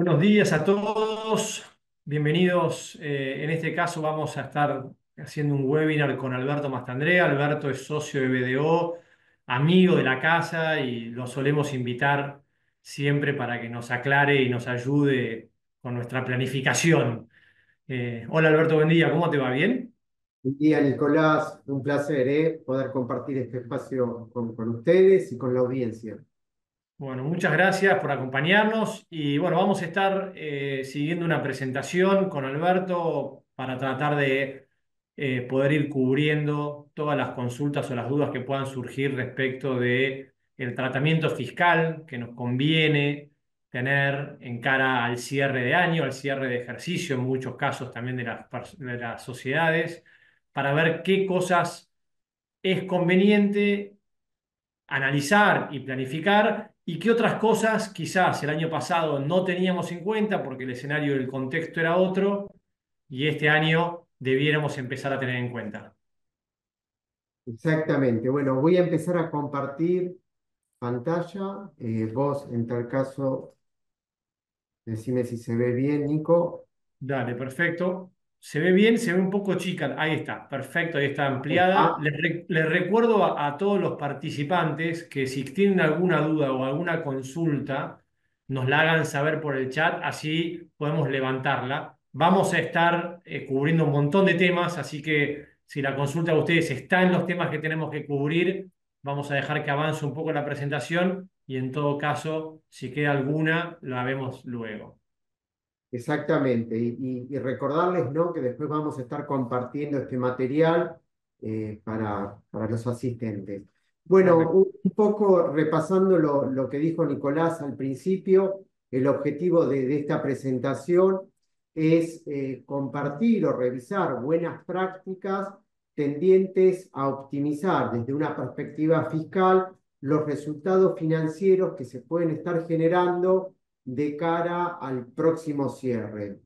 Buenos días a todos, bienvenidos. En este caso vamos a estar haciendo un webinar con Alberto Mastandrea. Alberto es socio de BDO, amigo de la casa y lo solemos invitar siempre para que nos aclare y nos ayude con nuestra planificación. Hola Alberto, buen día, ¿cómo te va? ¿Bien? Buen día, Nicolás. Un placer, poder compartir este espacio con ustedes y con la audiencia. Bueno, muchas gracias por acompañarnos y bueno, vamos a estar siguiendo una presentación con Alberto para tratar de poder ir cubriendo todas las consultas o las dudas que puedan surgir respecto de el tratamiento fiscal que nos conviene tener en cara al cierre de año, al cierre de ejercicio, en muchos casos también de las sociedades, para ver qué cosas es conveniente analizar y planificar y qué otras cosas quizás el año pasado no teníamos en cuenta porque el escenario del contexto era otro y este año debiéramos empezar a tener en cuenta. Exactamente. Bueno, voy a empezar a compartir pantalla. Vos, en tal caso, decime si se ve bien, Nico. Dale, perfecto. Se ve bien, se ve un poco chica. Ahí está, perfecto, ahí está Ahí ampliada. está. Les recuerdo a todos los participantes que si tienen alguna duda o alguna consulta, nos la hagan saber por el chat, así podemos levantarla. Vamos a estar cubriendo un montón de temas, así que si la consulta de ustedes está en los temas que tenemos que cubrir, vamos a dejar que avance un poco la presentación y en todo caso, si queda alguna, la vemos luego. Exactamente. Y recordarles, ¿no?, que después vamos a estar compartiendo este material para los asistentes. Bueno, Perfecto. un poco repasando lo que dijo Nicolás al principio, el objetivo de esta presentación es compartir o revisar buenas prácticas tendientes a optimizar desde una perspectiva fiscal los resultados financieros que se pueden estar generando de cara al próximo cierre.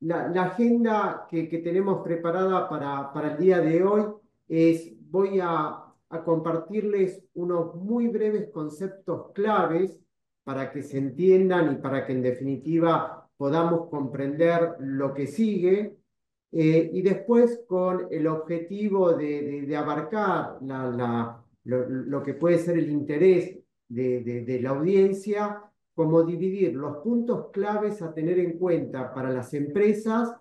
La agenda que tenemos preparada para el día de hoy voy a compartirles unos muy breves conceptos claves para que se entiendan y para que en definitiva podamos comprender lo que sigue. Y después con el objetivo de abarcar lo que puede ser el interés de la audiencia, como dividir los puntos claves a tener en cuenta para las empresas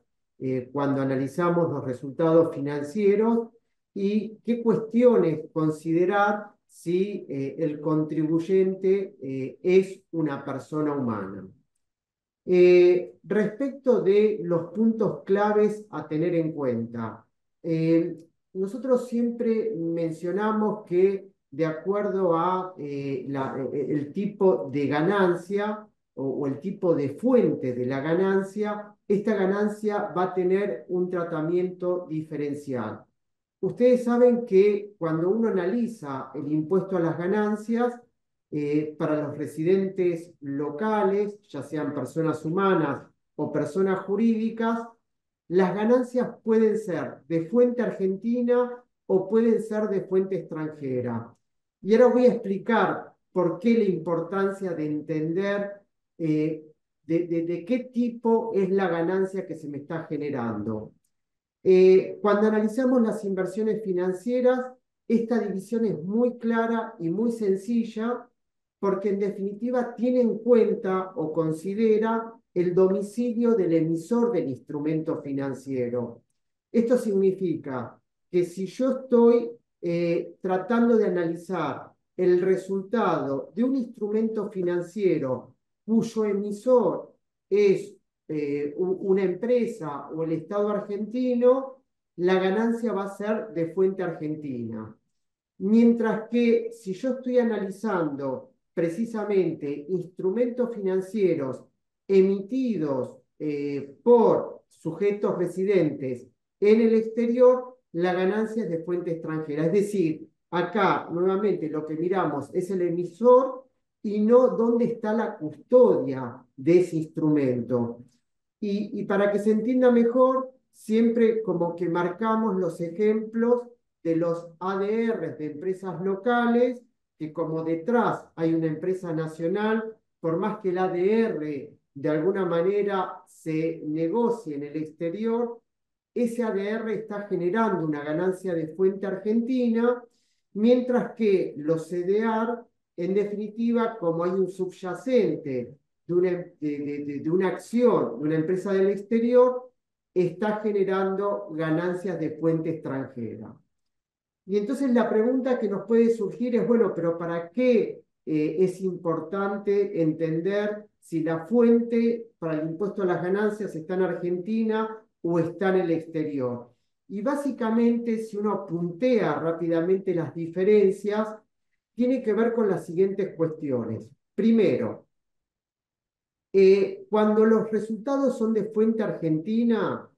cuando analizamos los resultados financieros y qué cuestiones considerar si el contribuyente es una persona humana. Respecto de los puntos claves a tener en cuenta, eh, nosotros siempre mencionamos que de acuerdo a el tipo de ganancia o el tipo de fuente de la ganancia, esta ganancia va a tener un tratamiento diferencial. Ustedes saben que cuando uno analiza el impuesto a las ganancias, para los residentes locales, ya sean personas humanas o personas jurídicas, las ganancias pueden ser de fuente argentina o pueden ser de fuente extranjera. Y ahora voy a explicar por qué la importancia de entender eh, de qué tipo es la ganancia que se me está generando. Cuando analizamos las inversiones financieras, esta división es muy clara y muy sencilla porque en definitiva tiene en cuenta o considera el domicilio del emisor del instrumento financiero. Esto significa que si yo estoy tratando de analizar el resultado de un instrumento financiero cuyo emisor es una empresa o el Estado argentino, la ganancia va a ser de fuente argentina. Mientras que si yo estoy analizando precisamente instrumentos financieros emitidos por sujetos residentes en el exterior, la ganancia es de fuente extranjera. Es decir, acá nuevamente lo que miramos es el emisor y no dónde está la custodia de ese instrumento. Y para que se entienda mejor, siempre como que marcamos los ejemplos de los ADRs de empresas locales, que como detrás hay una empresa nacional por más que el ADR de alguna manera se negocie en el exterior, ese ADR está generando una ganancia de fuente argentina, mientras que los CDR, en definitiva, como hay un subyacente de una acción de una empresa del exterior, está generando ganancias de fuente extranjera. Y entonces la pregunta que nos puede surgir es, bueno, pero ¿para qué es importante entender si la fuente para el impuesto a las ganancias está en Argentina o está en el exterior? Y básicamente, si uno puntea rápidamente las diferencias, tiene que ver con las siguientes cuestiones. Primero, cuando los resultados son de fuente argentina,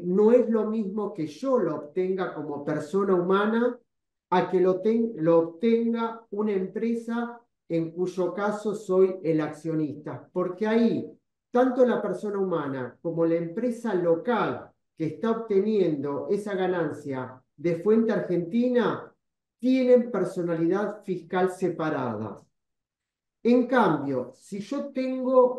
no es lo mismo que yo lo obtenga como persona humana a que lo obtenga una empresa en cuyo caso soy el accionista. Porque ahí, tanto la persona humana como la empresa local que está obteniendo esa ganancia de fuente argentina tienen personalidad fiscal separada. En cambio, si yo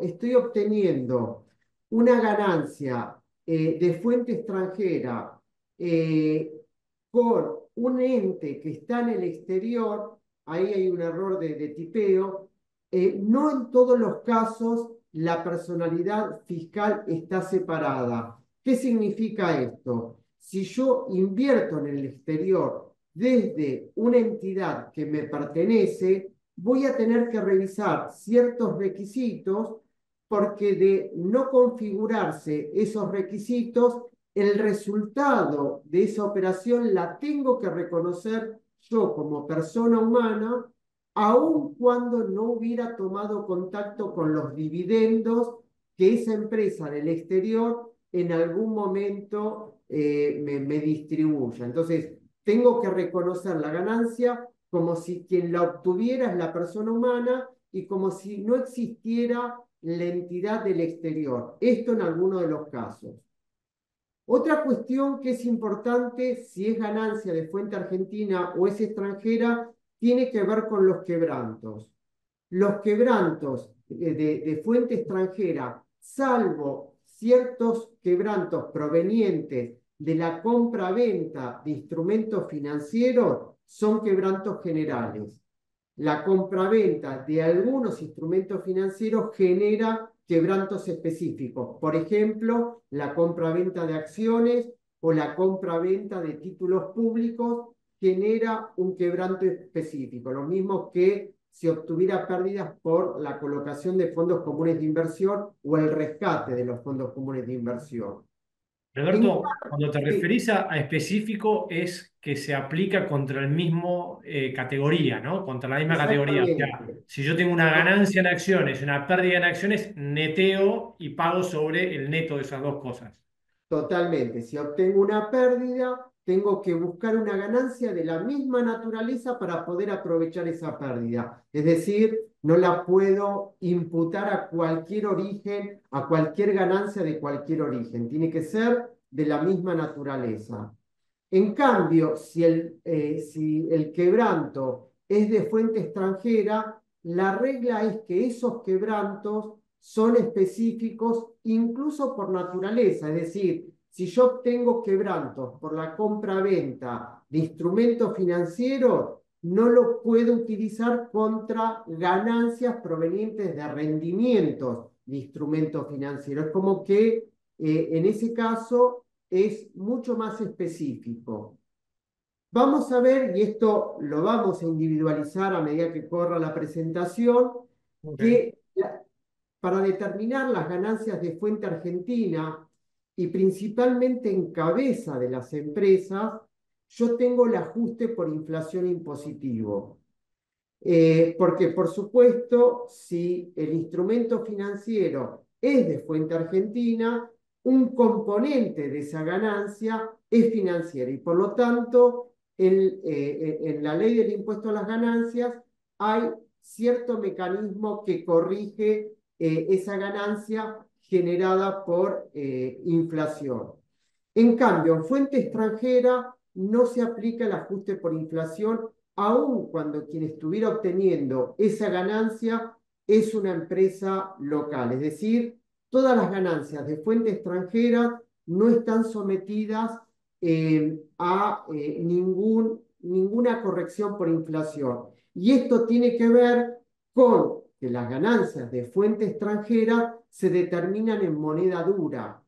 estoy obteniendo una ganancia de fuente extranjera eh, con un ente que está en el exterior, ahí hay un error de tipeo, no en todos los casos la personalidad fiscal está separada. ¿Qué significa esto? Si yo invierto en el exterior desde una entidad que me pertenece, voy a tener que revisar ciertos requisitos porque de no configurarse esos requisitos, el resultado de esa operación la tengo que reconocer yo como persona humana, aun cuando no hubiera tomado contacto con los dividendos que esa empresa del exterior en algún momento me distribuya. Entonces, tengo que reconocer la ganancia como si quien la obtuviera es la persona humana y como si no existiera la entidad del exterior. Esto en alguno de los casos. Otra cuestión que es importante, si es ganancia de fuente argentina o es extranjera, tiene que ver con los quebrantos. Los quebrantos de fuente extranjera, salvo ciertos quebrantos provenientes de la compra-venta de instrumentos financieros, son quebrantos generales. La compraventa de algunos instrumentos financieros genera quebrantos específicos. Por ejemplo, la compraventa de acciones o la compraventa de títulos públicos genera un quebranto específico. Lo mismo que si obtuviera pérdidas por la colocación de fondos comunes de inversión o el rescate de los fondos comunes de inversión. En, Alberto, cuando te sí, referís a específico es que se aplica contra el mismo categoría, ¿no? Contra la misma categoría. O sea, exactamente. si yo tengo una No, ganancia en acciones y una pérdida en acciones, neteo y pago sobre el neto de esas dos cosas. totalmente. Si obtengo una pérdida, tengo que buscar una ganancia de la misma naturaleza para poder aprovechar esa pérdida. Es decir, no la puedo imputar a cualquier origen, a cualquier ganancia de cualquier origen. Tiene que ser de la misma naturaleza. En cambio, si el quebranto es de fuente extranjera, la regla es que esos quebrantos son específicos incluso por naturaleza. Es decir, si yo obtengo quebrantos por la compra-venta de instrumentos financieros, no lo puedo utilizar contra ganancias provenientes de rendimientos de instrumentos financieros. Es como que en ese caso es mucho más específico. Vamos a ver, y esto lo vamos a individualizar a medida que corra la presentación, Ok. que para determinar las ganancias de fuente argentina y principalmente en cabeza de las empresas, yo tengo el ajuste por inflación impositivo. Porque, por supuesto, si el instrumento financiero es de fuente argentina, un componente de esa ganancia es financiera y, por lo tanto, en la ley del impuesto a las ganancias hay cierto mecanismo que corrige esa ganancia generada por inflación. En cambio, en fuente extranjera no se aplica el ajuste por inflación, aun cuando quien estuviera obteniendo esa ganancia es una empresa local. Es decir, todas las ganancias de fuente extranjera no están sometidas a ninguna corrección por inflación. Y esto tiene que ver con que las ganancias de fuente extranjera se determinan en moneda dura.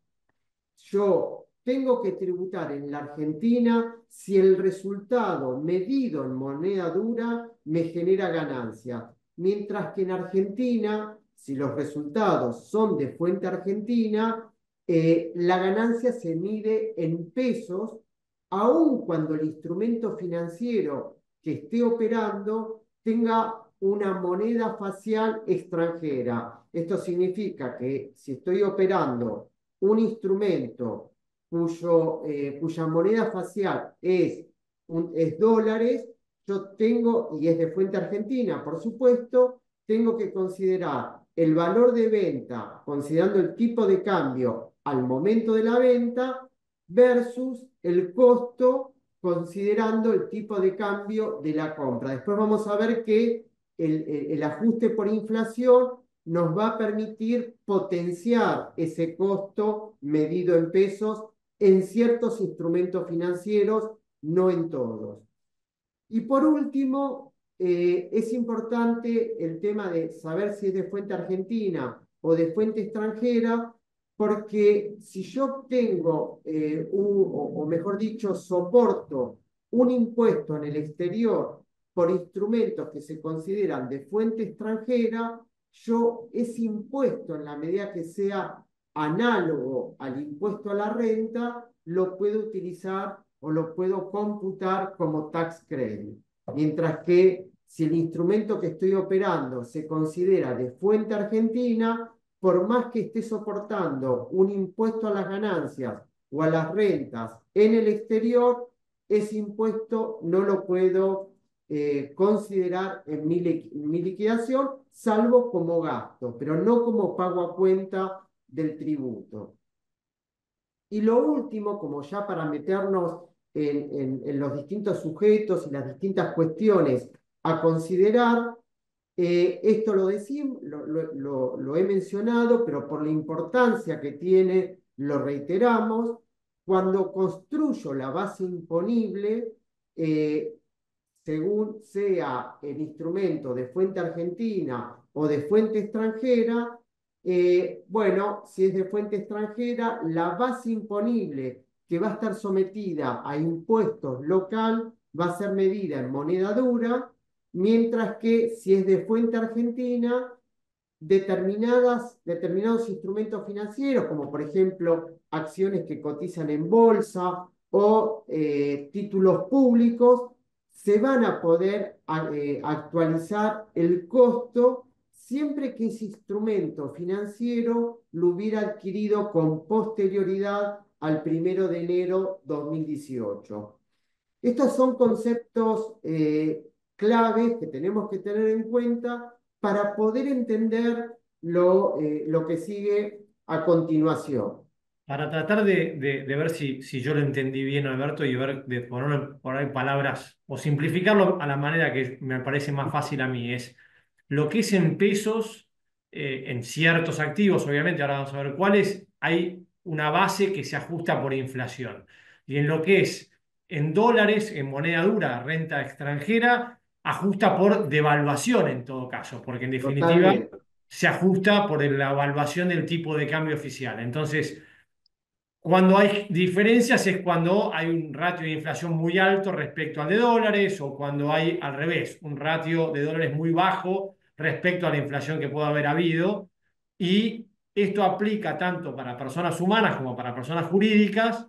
Yo tengo que tributar en la Argentina si el resultado medido en moneda dura me genera ganancia, mientras que en Argentina, si los resultados son de fuente argentina, la ganancia se mide en pesos, aun cuando el instrumento financiero que esté operando tenga una moneda facial extranjera. Esto significa que si estoy operando un instrumento cuya moneda facial es dólares, yo tengo, y es de fuente argentina, por supuesto, tengo que considerar el valor de venta, considerando el tipo de cambio al momento de la venta, versus el costo, considerando el tipo de cambio de la compra. Después vamos a ver que el ajuste por inflación nos va a permitir potenciar ese costo medido en pesos en ciertos instrumentos financieros, no en todos. Y por último, es importante el tema de saber si es de fuente argentina o de fuente extranjera, porque si yo tengo, o mejor dicho, soporto un impuesto en el exterior por instrumentos que se consideran de fuente extranjera, yo ese impuesto, en la medida que sea análogo al impuesto a la renta, lo puedo utilizar o lo puedo computar como tax credit. Mientras que si el instrumento que estoy operando se considera de fuente argentina, por más que esté soportando un impuesto a las ganancias o a las rentas en el exterior, ese impuesto no lo puedo considerar en mi liquidación, salvo como gasto, pero no como pago a cuenta del tributo. Y lo último, como ya para meternos en los distintos sujetos y las distintas cuestiones a considerar, esto lo he mencionado, pero por la importancia que tiene, lo reiteramos. Cuando construyo la base imponible, eh, según sea el instrumento de fuente argentina o de fuente extranjera, bueno, si es de fuente extranjera, la base imponible que va a estar sometida a impuestos local va a ser medida en moneda dura, mientras que si es de fuente argentina, determinados instrumentos financieros, como por ejemplo acciones que cotizan en bolsa o títulos públicos, se van a poder actualizar el costo siempre que ese instrumento financiero lo hubiera adquirido con posterioridad al 1 de enero 2018. Estos son conceptos claves que tenemos que tener en cuenta para poder entender lo que sigue a continuación. Para tratar de ver si yo lo entendí bien, Alberto, y ver de poner por ahí palabras o simplificarlo a la manera que me parece más fácil a mí, es lo que es en pesos, en ciertos activos, obviamente, ahora vamos a ver cuáles, hay una base que se ajusta por inflación. Y en lo que es en dólares, en moneda dura, renta extranjera, ajusta por devaluación en todo caso, porque en definitiva Totalmente. se ajusta por la evaluación del tipo de cambio oficial. Entonces, cuando hay diferencias es cuando hay un ratio de inflación muy alto respecto al de dólares o cuando hay al revés, un ratio de dólares muy bajo respecto a la inflación que puede haber habido. Y esto aplica tanto para personas humanas como para personas jurídicas.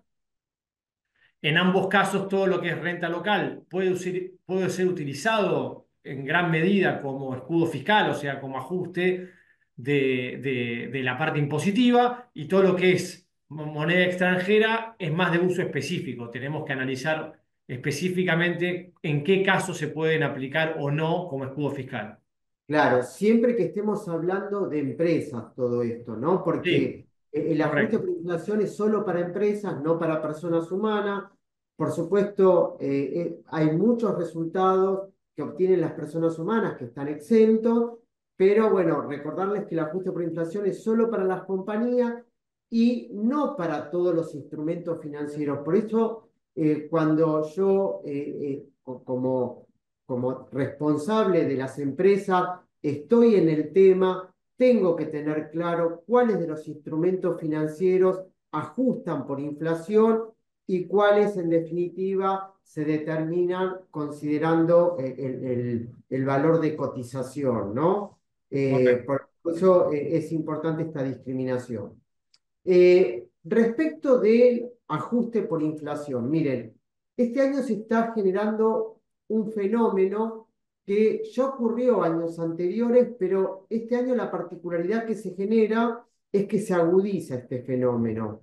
En ambos casos, todo lo que es renta local puede ser utilizado en gran medida como escudo fiscal, o sea, como ajuste de la parte impositiva, y todo lo que es moneda extranjera es más de uso específico. Tenemos que analizar específicamente en qué casos se pueden aplicar o no como escudo fiscal. Claro, siempre que estemos hablando de empresas, todo esto, ¿no? Sí, Porque el ajuste correcto. por inflación es solo para empresas, no para personas humanas. Por supuesto, hay muchos resultados que obtienen las personas humanas que están exentos, pero bueno, recordarles que el ajuste por inflación es solo para las compañías y no para todos los instrumentos financieros. Por eso, cuando yo, como responsable de las empresas, estoy en el tema, tengo que tener claro cuáles de los instrumentos financieros ajustan por inflación y cuáles en definitiva se determinan considerando el valor de cotización, ¿no? Correcto. Por eso es importante esta discriminación. Respecto del ajuste por inflación, miren, este año se está generando un fenómeno que ya ocurrió años anteriores, pero este año la particularidad que se genera es que se agudiza este fenómeno.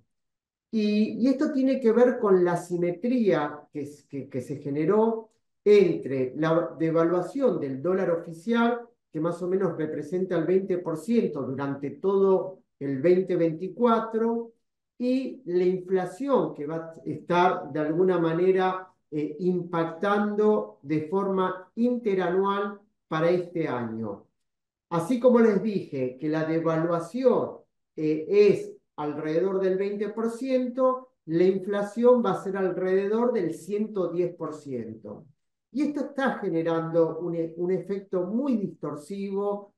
Y esto tiene que ver con la simetría que se generó entre la devaluación del dólar oficial, que más o menos representa el 20% durante todo el 2024, y la inflación que va a estar de alguna manera impactando de forma interanual para este año. Así como les dije que la devaluación es alrededor del 20%, la inflación va a ser alrededor del 110%. Y esto está generando un efecto muy distorsivo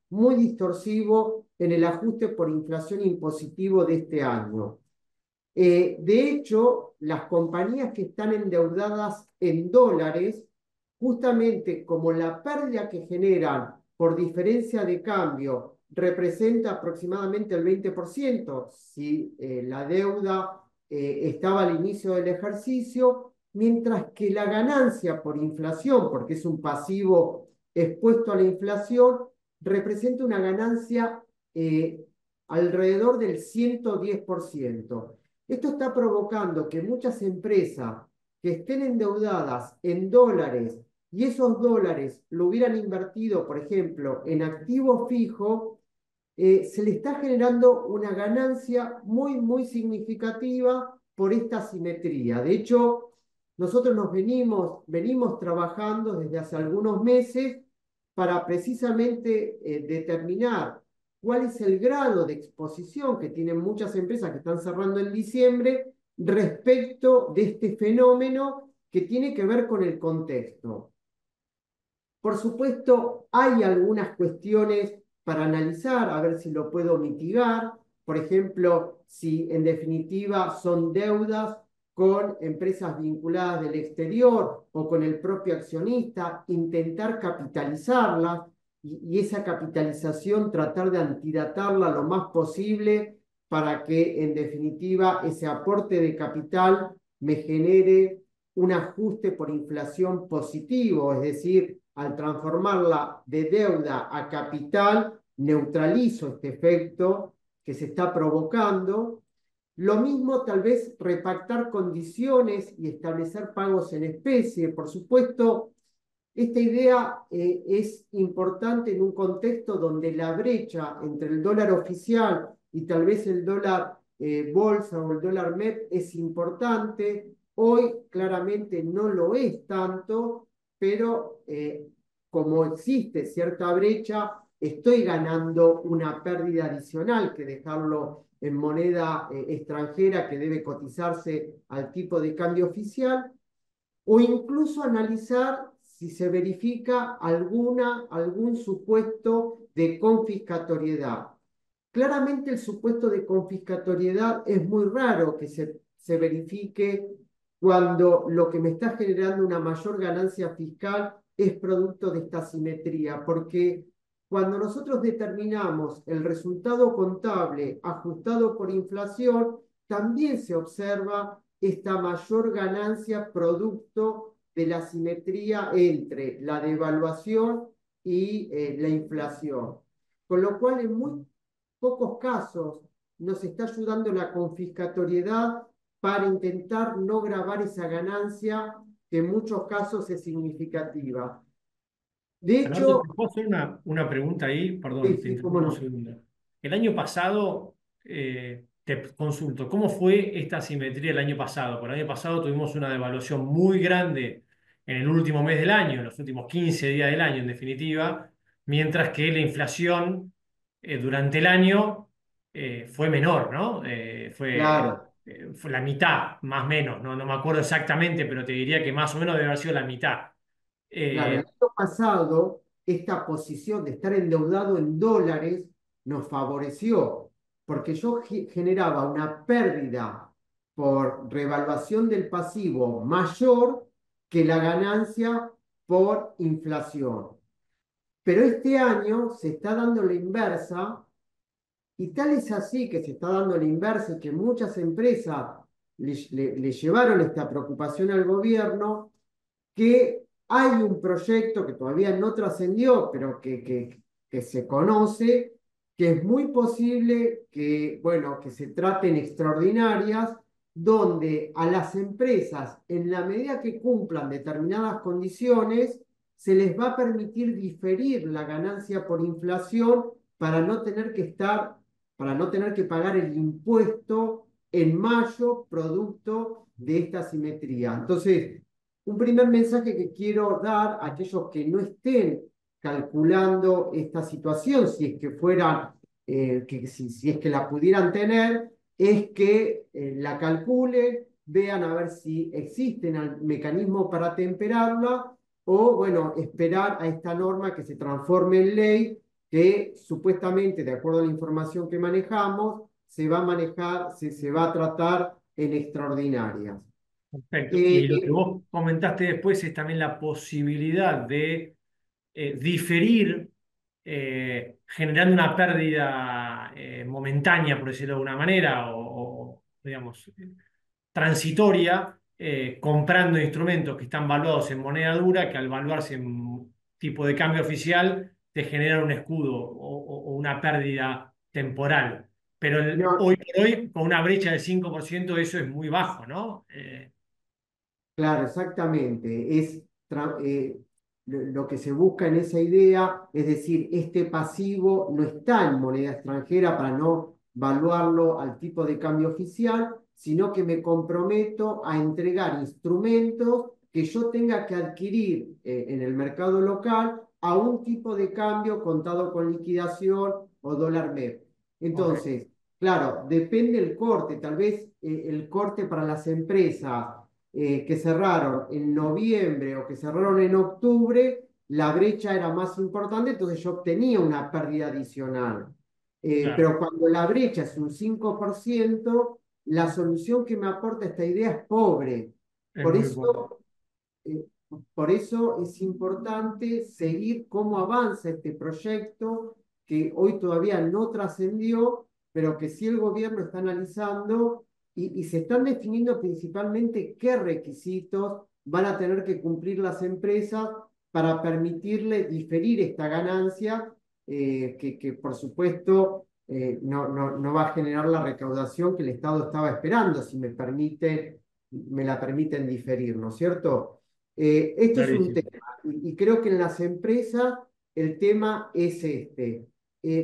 en el ajuste por inflación impositivo de este año. De hecho, las compañías que están endeudadas en dólares, justamente como la pérdida que generan por diferencia de cambio representa aproximadamente el 20%, si la deuda estaba al inicio del ejercicio, mientras que la ganancia por inflación, porque es un pasivo expuesto a la inflación, representa una ganancia alrededor del 110%. Esto está provocando que muchas empresas que estén endeudadas en dólares y esos dólares lo hubieran invertido, por ejemplo, en activo fijo, se le está generando una ganancia muy significativa por esta simetría. De hecho, nosotros venimos trabajando desde hace algunos meses para precisamente determinar cuál es el grado de exposición que tienen muchas empresas que están cerrando en diciembre respecto de este fenómeno que tiene que ver con el contexto. Por supuesto, hay algunas cuestiones para analizar, a ver si lo puedo mitigar. Por ejemplo, si en definitiva son deudas con empresas vinculadas del exterior o con el propio accionista, intentar capitalizarlas y esa capitalización tratar de antidatarla lo más posible para que en definitiva ese aporte de capital me genere un ajuste por inflación positivo, es decir, al transformarla de deuda a capital, neutralizo este efecto que se está provocando. Lo mismo tal vez repactar condiciones y establecer pagos en especie. Por supuesto, esta idea es importante en un contexto donde la brecha entre el dólar oficial y tal vez el dólar bolsa o el dólar MEP es importante. Hoy claramente no lo es tanto, pero como existe cierta brecha, estoy ganando una pérdida adicional que dejarlo en moneda extranjera que debe cotizarse al tipo de cambio oficial o incluso analizar si se verifica algún supuesto de confiscatoriedad. Claramente el supuesto de confiscatoriedad es muy raro que se verifique cuando lo que me está generando una mayor ganancia fiscal es producto de esta simetría, porque cuando nosotros determinamos el resultado contable ajustado por inflación, también se observa esta mayor ganancia producto de la simetría entre la devaluación y la inflación. Con lo cual, en muy pocos casos nos está ayudando la confiscatoriedad para intentar no gravar esa ganancia que en muchos casos es significativa. De Alberto, hecho, ¿te puedo hacer una pregunta ahí? sí, Perdón, te sí, cómo interrumpo un no. segundo. El año pasado, te consulto, ¿cómo fue esta simetría el año pasado? Por el año pasado tuvimos una devaluación muy grande en el último mes del año, en los últimos 15 días del año, en definitiva, mientras que la inflación durante el año fue menor, ¿no? Claro, Fue la mitad, más o menos, ¿no? No me acuerdo exactamente, pero te diría que más o menos debe haber sido la mitad. claro. El Eh, año pasado, esta posición de estar endeudado en dólares nos favoreció, porque yo generaba una pérdida por revaluación del pasivo mayor que la ganancia por inflación. Pero este año se está dando la inversa, y tal es así que se está dando la inversa y que muchas empresas le llevaron esta preocupación al gobierno, que hay un proyecto que todavía no trascendió, pero que se conoce, que es muy posible que, bueno, que se traten extraordinarias, donde a las empresas, en la medida que cumplan determinadas condiciones, se les va a permitir diferir la ganancia por inflación para no tener que estar, para no tener que pagar el impuesto en mayo, producto de esta simetría. Entonces, un primer mensaje que quiero dar a aquellos que no estén calculando esta situación, si es que fuera, si es que la pudieran tener, es que la calculen, vean a ver si existen mecanismos para temperarla o, bueno, esperar a esta norma que se transforme en ley, que supuestamente, de acuerdo a la información que manejamos, se va a manejar, se va a tratar en extraordinarias. Perfecto. Y lo que Eh, vos comentaste después es también la posibilidad de diferir, generando una pérdida momentánea, por decirlo de alguna manera, digamos, transitoria, comprando instrumentos que están valuados en moneda dura, que al valuarse en tipo de cambio oficial te generan un escudo o una pérdida temporal. Pero no, hoy por hoy, con una brecha del 5% eso es muy bajo, ¿no? claro, exactamente. Lo que se busca en esa idea, es decir, este pasivo no está en moneda extranjera para no valuarlo al tipo de cambio oficial, sino que me comprometo a entregar instrumentos que yo tenga que adquirir en el mercado local a un tipo de cambio contado con liquidación o dólar MEP. Ok, Entonces, claro, depende el corte, tal vez el corte para las empresas que cerraron en noviembre o que cerraron en octubre, la brecha era más importante, entonces yo obtenía una pérdida adicional. claro, Pero cuando la brecha es un 5%, la solución que me aporta esta idea es pobre. es Por muy poco. eso, eh, por eso es importante seguir cómo avanza este proyecto que hoy todavía no trascendió, pero que sí el gobierno está analizando y se están definiendo principalmente qué requisitos van a tener que cumplir las empresas para permitirle diferir esta ganancia, que por supuesto no va a generar la recaudación que el Estado estaba esperando, si me la permiten diferir, ¿no es cierto? Esto es un Clarísimo. tema, y creo que en las empresas el tema es este.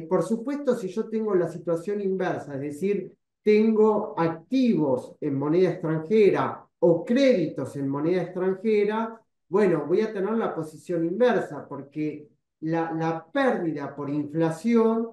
Por supuesto, si yo tengo la situación inversa, es decir, tengo activos en moneda extranjera o créditos en moneda extranjera, bueno, voy a tener la posición inversa, porque la pérdida por inflación,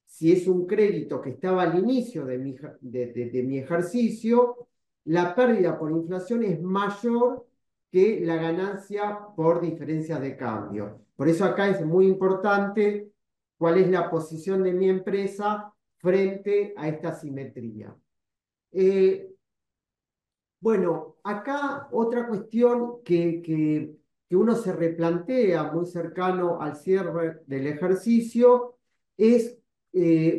si es un crédito que estaba al inicio de mi ejercicio, la pérdida por inflación es mayor que la ganancia por diferencias de cambio. Por eso acá es muy importante cuál es la posición de mi empresa frente a esta simetría. Eh, bueno, acá otra cuestión que uno se replantea muy cercano al cierre del ejercicio es,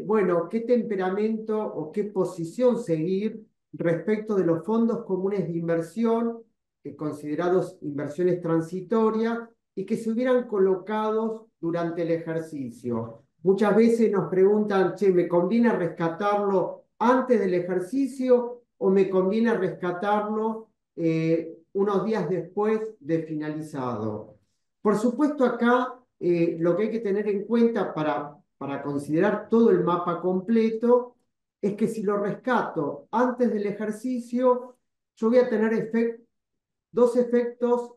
bueno, qué temperamento o qué posición seguir respecto de los fondos comunes de inversión, considerados inversiones transitorias, y que se hubieran colocados durante el ejercicio. Muchas veces nos preguntan, che, ¿me conviene rescatarlo antes del ejercicio o me conviene rescatarlo unos días después de finalizado? Por supuesto, acá lo que hay que tener en cuenta para considerar todo el mapa completo es que si lo rescato antes del ejercicio, yo voy a tener dos efectos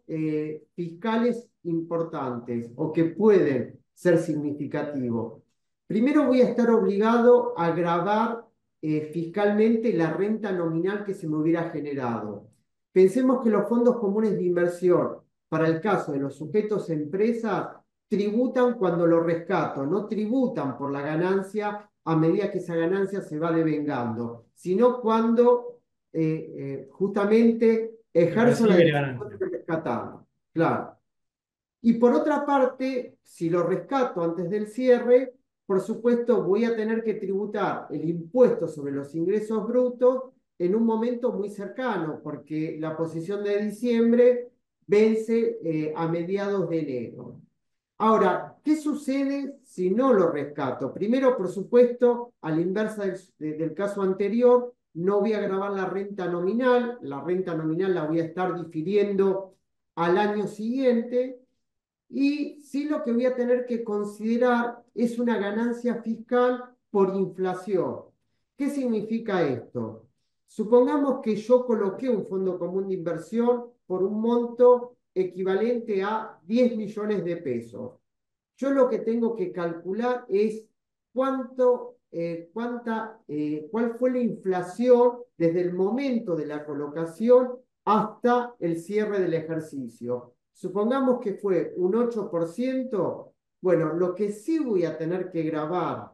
fiscales importantes o que pueden ser significativo. Primero voy a estar obligado a gravar fiscalmente la renta nominal que se me hubiera generado. Pensemos que los fondos comunes de inversión, para el caso de los sujetos empresas, tributan cuando lo rescato, no tributan por la ganancia a medida que esa ganancia se va devengando, sino cuando justamente Se ejerzo la percibe la decisión ganancia. de rescatarlo. Claro. Y por otra parte, si lo rescato antes del cierre, por supuesto voy a tener que tributar el impuesto sobre los ingresos brutos en un momento muy cercano, porque la posición de diciembre vence a mediados de enero. Ahora, ¿qué sucede si no lo rescato? Primero, por supuesto, a la inversa del caso anterior, no voy a grabar la renta nominal la voy a estar difiriendo al año siguiente, y sí lo que voy a tener que considerar es una ganancia fiscal por inflación. ¿Qué significa esto? Supongamos que yo coloqué un fondo común de inversión por un monto equivalente a 10 millones de pesos. Yo lo que tengo que calcular es cuál fue la inflación desde el momento de la colocación hasta el cierre del ejercicio. Supongamos que fue un 8%. Bueno, lo que sí voy a tener que grabar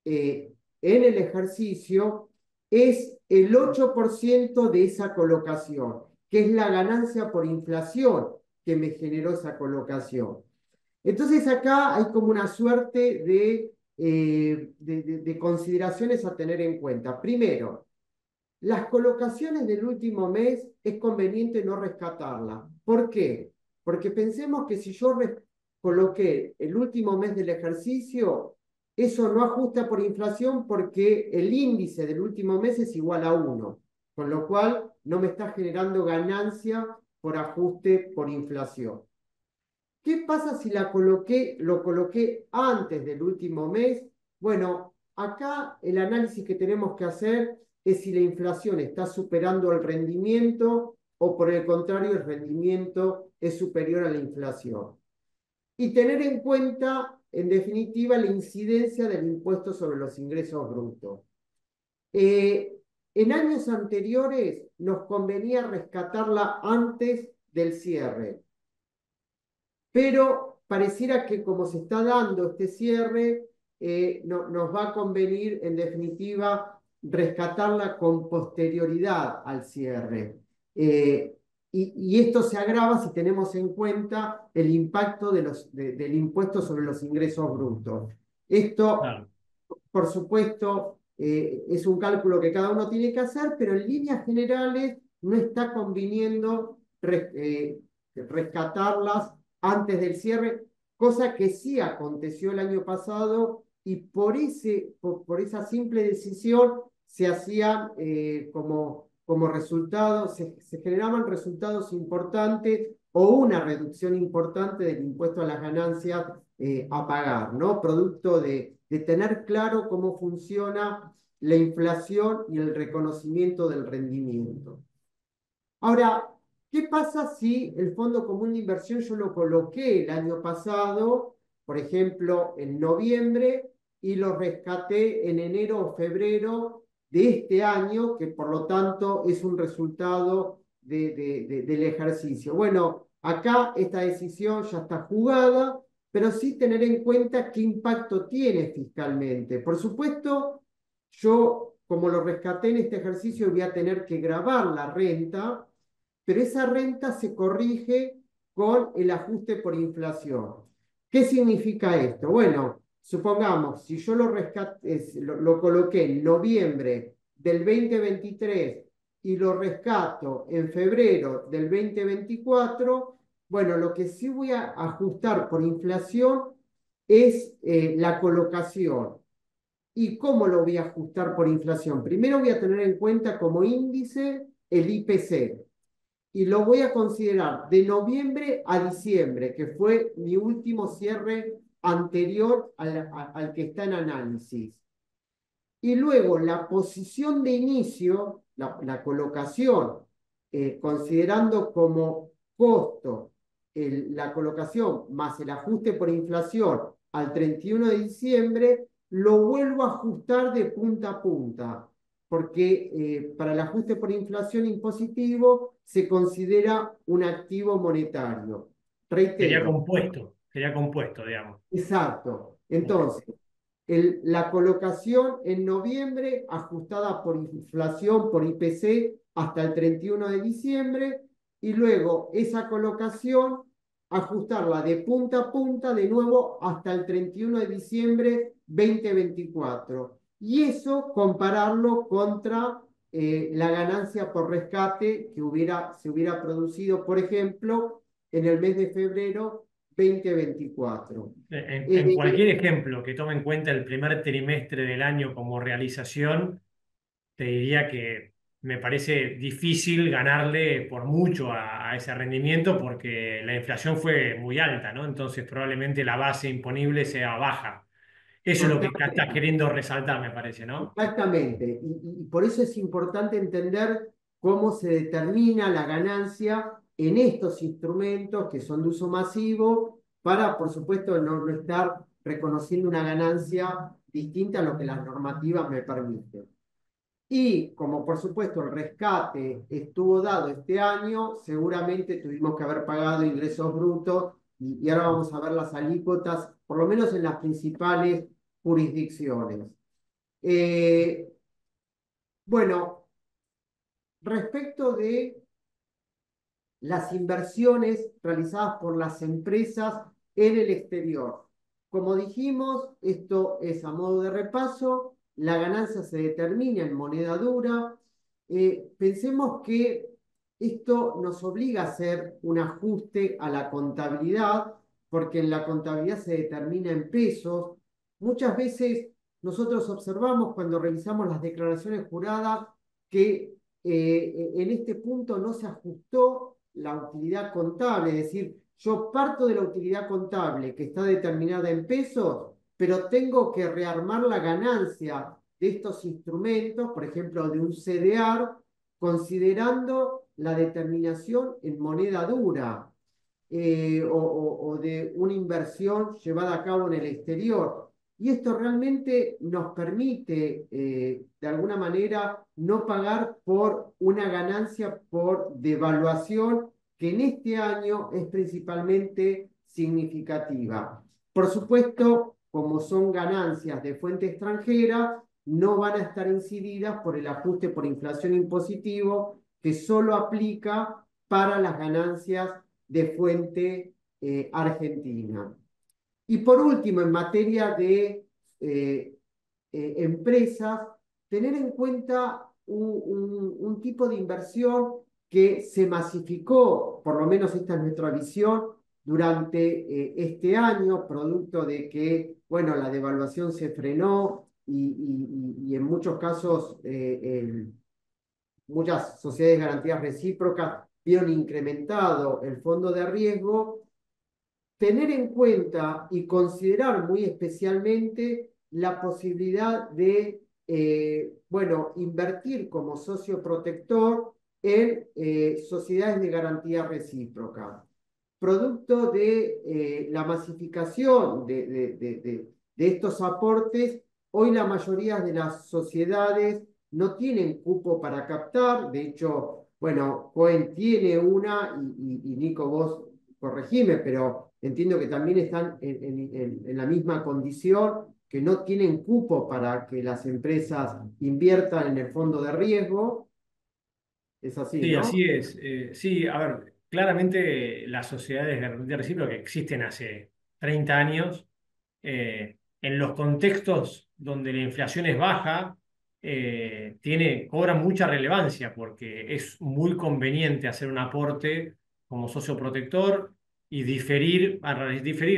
en el ejercicio es el 8% de esa colocación, que es la ganancia por inflación que me generó esa colocación. Entonces acá hay como una suerte de consideraciones a tener en cuenta. Primero, las colocaciones del último mes es conveniente no rescatarlas. ¿Por qué? Porque pensemos que si yo coloqué el último mes del ejercicio, eso no ajusta por inflación porque el índice del último mes es igual a 1, con lo cual no me está generando ganancia por ajuste por inflación. ¿Qué pasa si lo coloqué antes del último mes? Bueno, acá el análisis que tenemos que hacer es si la inflación está superando el rendimiento o por el contrario el rendimiento es superior a la inflación. Y tener en cuenta, en definitiva, la incidencia del impuesto sobre los ingresos brutos. Eh, en años anteriores nos convenía rescatarla antes del cierre, pero pareciera que como se está dando este cierre, nos va a convenir, en definitiva, rescatarla con posterioridad al cierre. Eh, y esto se agrava si tenemos en cuenta el impacto del impuesto sobre los ingresos brutos. Esto, Claro. por supuesto, es un cálculo que cada uno tiene que hacer, pero en líneas generales no está conviniendo rescatarlas antes del cierre, cosa que sí aconteció el año pasado y por esa simple decisión se hacían como resultados, se generaban resultados importantes o una reducción importante del impuesto a las ganancias a pagar, ¿no? Producto de tener claro cómo funciona la inflación y el reconocimiento del rendimiento. Ahora, ¿qué pasa si el Fondo Común de Inversión yo lo coloqué el año pasado, por ejemplo, en noviembre, y lo rescaté en enero o febrero de este año, que por lo tanto es un resultado del ejercicio? Bueno, acá esta decisión ya está jugada, pero sí tener en cuenta qué impacto tiene fiscalmente. Por supuesto, yo, como lo rescaté en este ejercicio, voy a tener que grabar la renta, pero esa renta se corrige con el ajuste por inflación. ¿Qué significa esto? Bueno, supongamos, si yo lo coloqué en noviembre del 2023 y lo rescato en febrero del 2024, bueno, lo que sí voy a ajustar por inflación es la colocación. ¿Y cómo lo voy a ajustar por inflación? Primero voy a tener en cuenta como índice el IPC y lo voy a considerar de noviembre a diciembre, que fue mi último cierre anterior al que está en análisis. Y luego la posición de inicio, la colocación, considerando como costo la colocación más el ajuste por inflación al 31 de diciembre, lo vuelvo a ajustar de punta a punta, porque para el ajuste por inflación impositivo se considera un activo monetario. Reitero, Sería compuesto, digamos. exacto. Ok. Entonces, la colocación en noviembre ajustada por inflación, por IPC, hasta el 31 de diciembre, y luego esa colocación ajustarla de punta a punta de nuevo hasta el 31 de diciembre 2024. Y eso compararlo contra la ganancia por rescate que se hubiera producido, por ejemplo, en el mes de febrero 2024. En cualquier ejemplo que tome en cuenta el primer trimestre del año como realización, te diría que me parece difícil ganarle por mucho a ese rendimiento porque la inflación fue muy alta, ¿no? Entonces probablemente la base imponible sea baja. Eso es lo que estás Totalmente. queriendo resaltar, me parece, ¿no? Exactamente, y por eso es importante entender cómo se determina la ganancia en estos instrumentos que son de uso masivo para, por supuesto, no estar reconociendo una ganancia distinta a lo que las normativas me permiten. Y como por supuesto el rescate estuvo dado este año, seguramente tuvimos que haber pagado ingresos brutos y ahora vamos a ver las alícuotas, por lo menos en las principales jurisdicciones. Eh, bueno, respecto de las inversiones realizadas por las empresas en el exterior. Como dijimos, esto es a modo de repaso, la ganancia se determina en moneda dura. Pensemos que esto nos obliga a hacer un ajuste a la contabilidad, porque en la contabilidad se determina en pesos. Muchas veces nosotros observamos cuando revisamos las declaraciones juradas que en este punto no se ajustó la utilidad contable, es decir, yo parto de la utilidad contable que está determinada en pesos, pero tengo que rearmar la ganancia de estos instrumentos, por ejemplo, de un CDR, considerando la determinación en moneda dura o de una inversión llevada a cabo en el exterior. Y esto realmente nos permite, de alguna manera, no pagar por una ganancia por devaluación que en este año es principalmente significativa. Por supuesto, como son ganancias de fuente extranjera, no van a estar incididas por el ajuste por inflación impositivo que solo aplica para las ganancias de fuente argentina. Y por último, en materia de empresas, tener en cuenta un tipo de inversión que se masificó, por lo menos esta es nuestra visión, durante este año, producto de que, bueno, la devaluación se frenó y en muchos casos muchas sociedades de garantías recíprocas vieron incrementado el fondo de riesgo, tener en cuenta y considerar muy especialmente la posibilidad de, bueno, invertir como socio protector en sociedades de garantía recíproca. Producto de la masificación de estos aportes, hoy la mayoría de las sociedades no tienen cupo para captar. De hecho, bueno, Cohen tiene una y Nico, vos corregime, pero entiendo que también están en la misma condición, que no tienen cupo para que las empresas inviertan en el fondo de riesgo. Es así, Sí, ¿no? así es. Sí, a ver, claramente las sociedades de garantía recíproca que existen hace 30 años, en los contextos donde la inflación es baja, cobra mucha relevancia porque es muy conveniente hacer un aporte como socio protector y diferir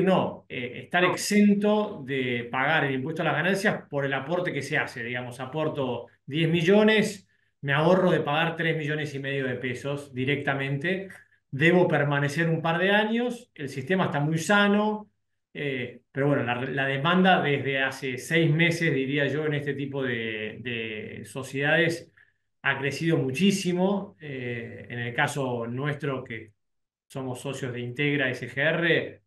no, estar No, exento de pagar el impuesto a las ganancias por el aporte que se hace. Digamos, aporto 10 millones, me ahorro de pagar 3,5 millones de pesos directamente. Debo permanecer un par de años, el sistema está muy sano, pero bueno, la demanda desde hace 6 meses, diría yo, en este tipo de sociedades ha crecido muchísimo. En el caso nuestro, que somos socios de Integra SGR.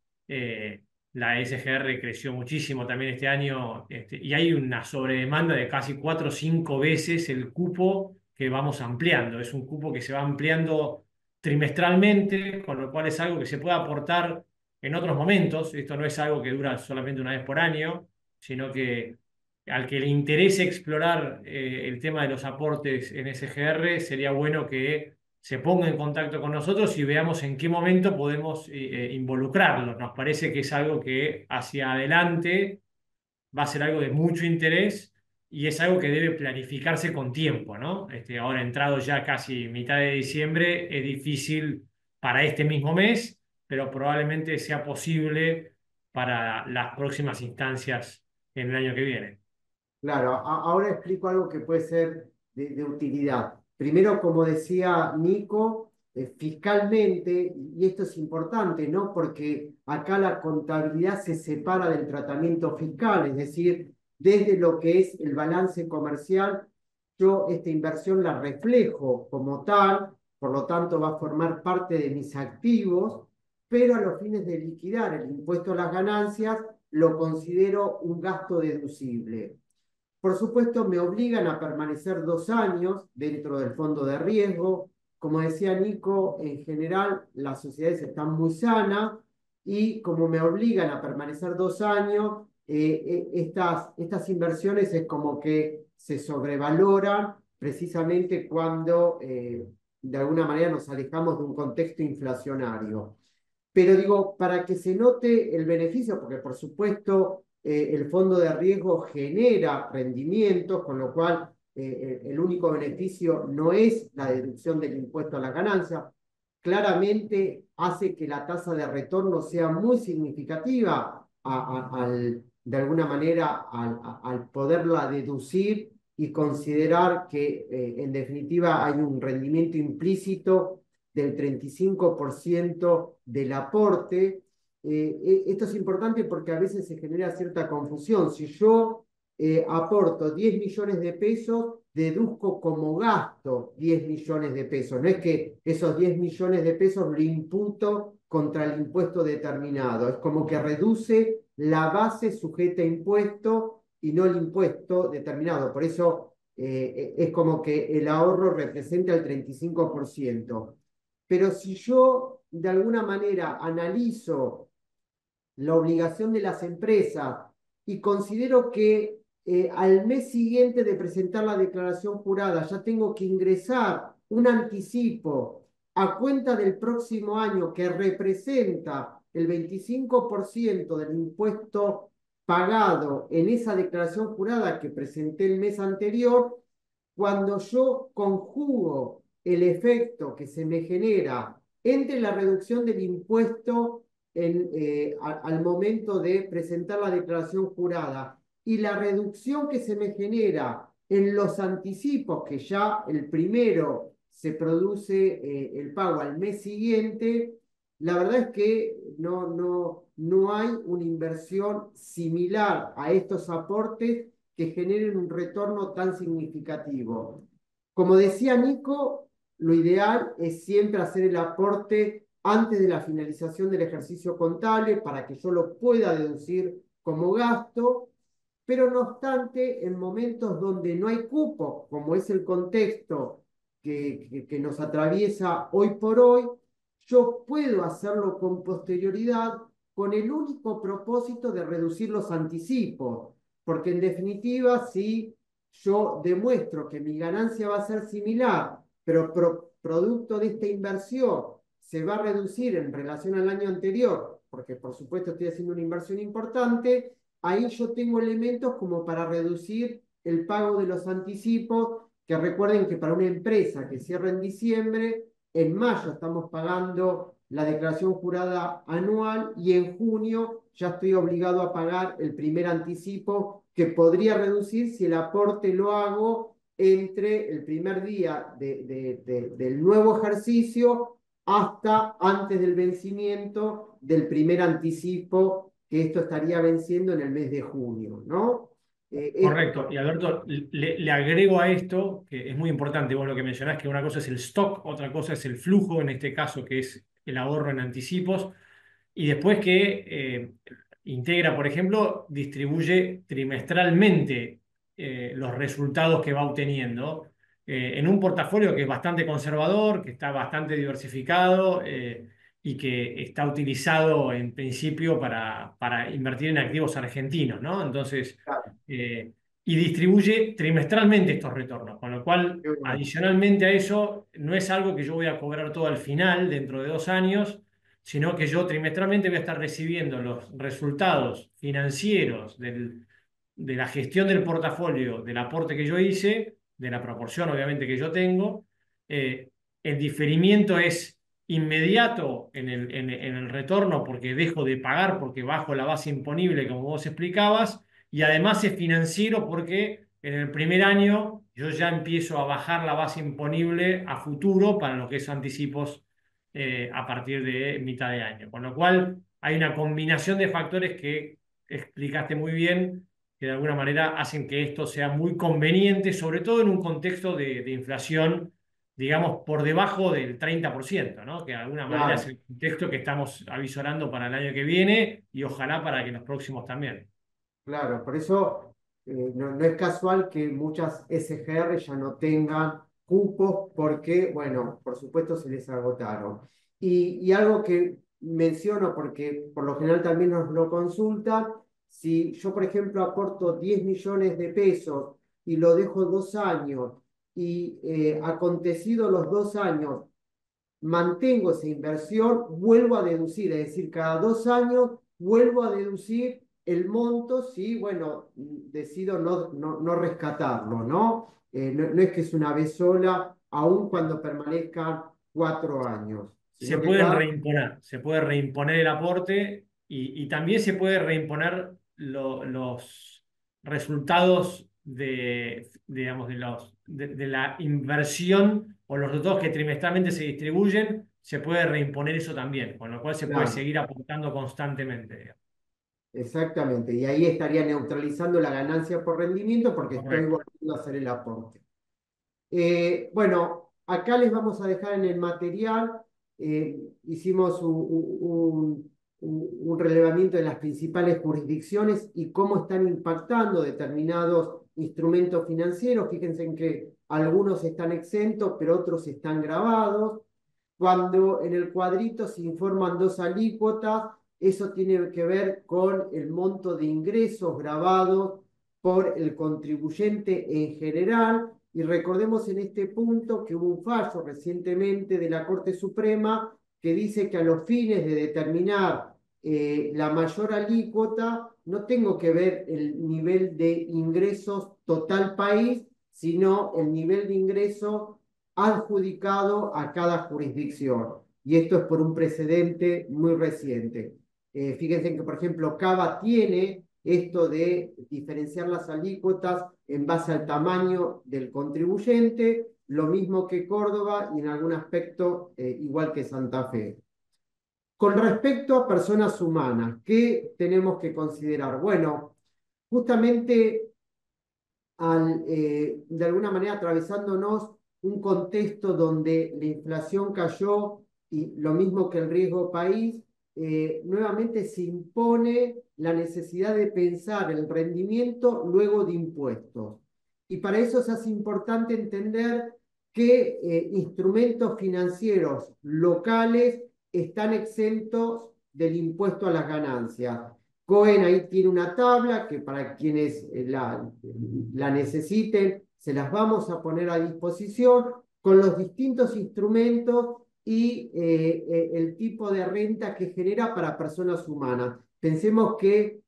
La SGR creció muchísimo también este año, y hay una sobredemanda de casi 4 o 5 veces el cupo que vamos ampliando. Es un cupo que se va ampliando trimestralmente, con lo cual es algo que se puede aportar en otros momentos. Esto no es algo que dura solamente una vez por año, sino que al que le interese explorar el tema de los aportes en SGR, sería bueno que se ponga en contacto con nosotros y veamos en qué momento podemos involucrarlo. Nos parece que es algo que hacia adelante va a ser algo de mucho interés y es algo que debe planificarse con tiempo, ¿no? Ahora entrado ya casi mitad de diciembre, es difícil para este mismo mes, pero probablemente sea posible para las próximas instancias en el año que viene. Claro, ahora explico algo que puede ser de utilidad. Primero, como decía Nico, fiscalmente, y esto es importante, ¿no? Porque acá la contabilidad se separa del tratamiento fiscal, es decir, desde lo que es el balance comercial, yo esta inversión la reflejo como tal, por lo tanto va a formar parte de mis activos, pero a los fines de liquidar el impuesto a las ganancias, lo considero un gasto deducible. Por supuesto, me obligan a permanecer 2 años dentro del fondo de riesgo. Como decía Nico, en general las sociedades están muy sanas y como me obligan a permanecer 2 años, estas inversiones es como que se sobrevaloran precisamente cuando de alguna manera nos alejamos de un contexto inflacionario. Pero digo, para que se note el beneficio, porque por supuesto el fondo de riesgo genera rendimientos, con lo cual el único beneficio no es la deducción del impuesto a la ganancia, claramente hace que la tasa de retorno sea muy significativa de alguna manera al poderla deducir y considerar que en definitiva hay un rendimiento implícito del 35% del aporte. Esto es importante porque a veces se genera cierta confusión. Si yo aporto 10 millones de pesos, deduzco como gasto 10 millones de pesos. No es que esos 10 millones de pesos lo imputo contra el impuesto determinado. Es como que reduce la base sujeta a impuesto y no el impuesto determinado. Por eso es como que el ahorro representa el 35%. Pero si yo de alguna manera analizo la obligación de las empresas y considero que al mes siguiente de presentar la declaración jurada ya tengo que ingresar un anticipo a cuenta del próximo año que representa el 25% del impuesto pagado en esa declaración jurada que presenté el mes anterior, cuando yo conjugo el efecto que se me genera entre la reducción del impuesto al momento de presentar la declaración jurada y la reducción que se me genera en los anticipos, que ya el primero se produce el pago al mes siguiente, la verdad es que no hay una inversión similar a estos aportes que generen un retorno tan significativo. Como decía Nico, lo ideal es siempre hacer el aporte antes de la finalización del ejercicio contable para que yo lo pueda deducir como gasto, pero no obstante, en momentos donde no hay cupo, como es el contexto que nos atraviesa hoy por hoy, yo puedo hacerlo con posterioridad con el único propósito de reducir los anticipos, porque en definitiva, si yo demuestro que mi ganancia va a ser similar, pero producto de esta inversión se va a reducir en relación al año anterior, porque por supuesto estoy haciendo una inversión importante, ahí yo tengo elementos como para reducir el pago de los anticipos, que recuerden que para una empresa que cierra en diciembre, en mayo estamos pagando la declaración jurada anual y en junio ya estoy obligado a pagar el primer anticipo que podría reducir si el aporte lo hago entre el primer día del nuevo ejercicio hasta antes del vencimiento del primer anticipo, que esto estaría venciendo en el mes de junio, ¿no? Correcto. Y Alberto, le agrego a esto, que es muy importante, vos lo que mencionás, que una cosa es el stock, otra cosa es el flujo, en este caso, que es el ahorro en anticipos y después que integra, por ejemplo, distribuye trimestralmente los resultados que va obteniendo en un portafolio que es bastante conservador, que está bastante diversificado y que está utilizado en principio para invertir en activos argentinos, ¿no? Entonces, Claro, eh, y distribuye trimestralmente estos retornos, con lo cual, qué bueno, adicionalmente a eso, no es algo que yo voy a cobrar todo al final, dentro de 2 años, sino que yo trimestralmente voy a estar recibiendo los resultados financieros de la gestión del portafolio, del aporte que yo hice, de la proporción obviamente que yo tengo. Eh, el diferimiento es inmediato en el retorno porque dejo de pagar, porque bajo la base imponible, como vos explicabas, y además es financiero porque en el primer año yo ya empiezo a bajar la base imponible a futuro para lo que es anticipos a partir de mitad de año. Con lo cual hay una combinación de factores que explicaste muy bien, que de alguna manera hacen que esto sea muy conveniente, sobre todo en un contexto de inflación, digamos, por debajo del 30%, ¿no? Que de alguna manera es claro. el contexto que estamos avisorando para el año que viene y ojalá para que los próximos también. Claro, por eso no es casual que muchas SGR ya no tengan cupos porque, bueno, por supuesto se les agotaron. Y algo que menciono porque por lo general también nos lo consultan, si yo, por ejemplo, aporto 10 millones de pesos y lo dejo 2 años y acontecido los 2 años mantengo esa inversión, vuelvo a deducir, es decir, cada 2 años vuelvo a deducir el monto si, bueno, decido no rescatarlo, ¿no? No es que es una vez sola, aun cuando permanezcan 4 años, Se sino que pueden cada... reimponer, se puede reimponer el aporte y también se puede reimponer los resultados digamos, de la inversión o los resultados que trimestralmente se distribuyen, se puede reimponer eso también, con lo cual se puede Claro, seguir aportando constantemente, digamos. exactamente. Y ahí estaría neutralizando la ganancia por rendimiento porque estoy Correcto. volviendo a hacer el aporte. Bueno, acá les vamos a dejar en el material, hicimos un relevamiento de las principales jurisdicciones y cómo están impactando determinados instrumentos financieros. Fíjense en que algunos están exentos, pero otros están grabados. Cuando en el cuadrito se informan dos alícuotas, eso tiene que ver con el monto de ingresos grabados por el contribuyente en general. Y recordemos en este punto que hubo un fallo recientemente de la Corte Suprema que dice que a los fines de determinar la mayor alícuota no tengo que ver el nivel de ingresos total país, sino el nivel de ingreso adjudicado a cada jurisdicción. Y esto es por un precedente muy reciente. Fíjense que, por ejemplo, Cava tiene esto de diferenciar las alícuotas en base al tamaño del contribuyente, lo mismo que Córdoba y en algún aspecto igual que Santa Fe. Con respecto a personas humanas, ¿qué tenemos que considerar? Bueno, justamente de alguna manera atravesándonos un contexto donde la inflación cayó y lo mismo que el riesgo país, nuevamente se impone la necesidad de pensar el rendimiento luego de impuestos. Y para eso se hace importante entender qué instrumentos financieros locales están exentos del impuesto a las ganancias. Cohen ahí tiene una tabla que para quienes la necesiten, se las vamos a poner a disposición con los distintos instrumentos y el tipo de renta que genera para personas humanas. Pensemos que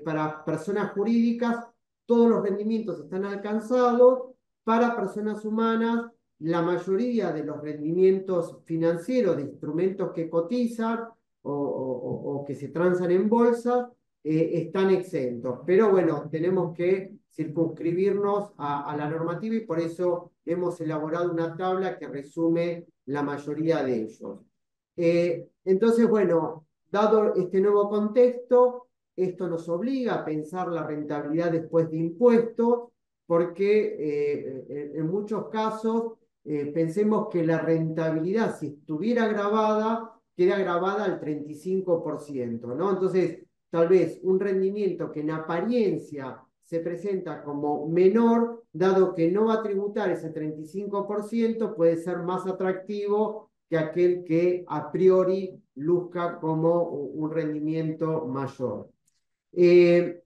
para personas jurídicas todos los rendimientos están alcanzados, para personas humanas la mayoría de los rendimientos financieros de instrumentos que cotizan o que se transan en bolsa están exentos. Pero bueno, tenemos que circunscribirnos a la normativa y por eso hemos elaborado una tabla que resume la mayoría de ellos. Entonces, bueno, dado este nuevo contexto, esto nos obliga a pensar la rentabilidad después de impuestos, porque en muchos casos pensemos que la rentabilidad, si estuviera grabada, queda grabada al 35%, ¿no? Entonces, tal vez un rendimiento que en apariencia se presenta como menor, dado que no va a tributar ese 35%, puede ser más atractivo que aquel que a priori luzca como un rendimiento mayor. Eh,